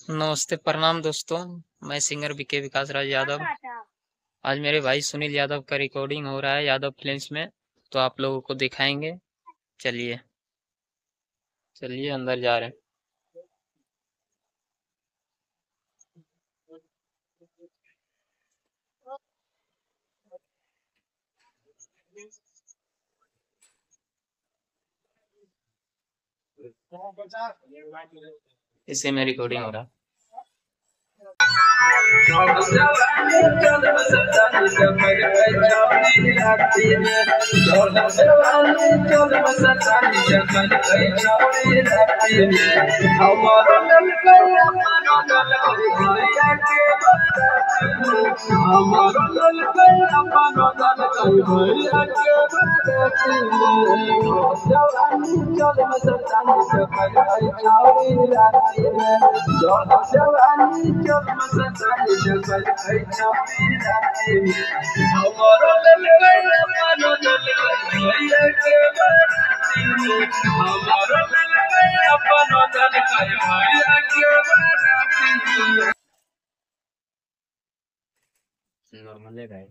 नमस्ते, प्रणाम दोस्तों। मैं सिंगर बीके विकास राज यादव। आज मेरे भाई सुनील यादव का रिकॉर्डिंग हो रहा है यादव फिल्म्स में, तो आप लोगों को दिखाएंगे। चलिए चलिए अंदर जा रहे हैं। इसी में रिकॉर्डिंग हो रहा है। नॉर्मल है भाई।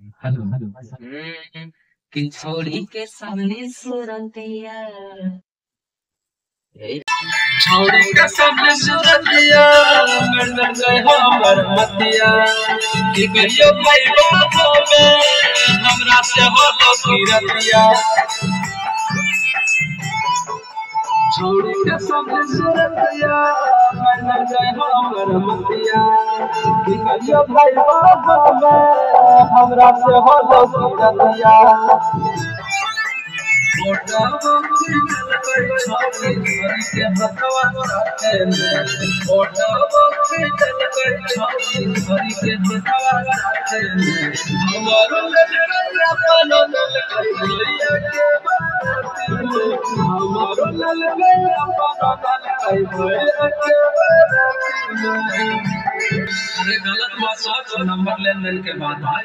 कि छोड़ी के सामने सुरतिया छोड़ी के सामने सुरतिया मर गए हमर मतिया कि कहियो भाई बाबो में हमरा से हो लो किरतिया छोड़ी के सामने सुरतिया मर गए हमर मतिया कि कहियो भाई बाबो में हमरा से हो लो किरतिया गलत बात सोच नंबर लेन देन के बाद भाई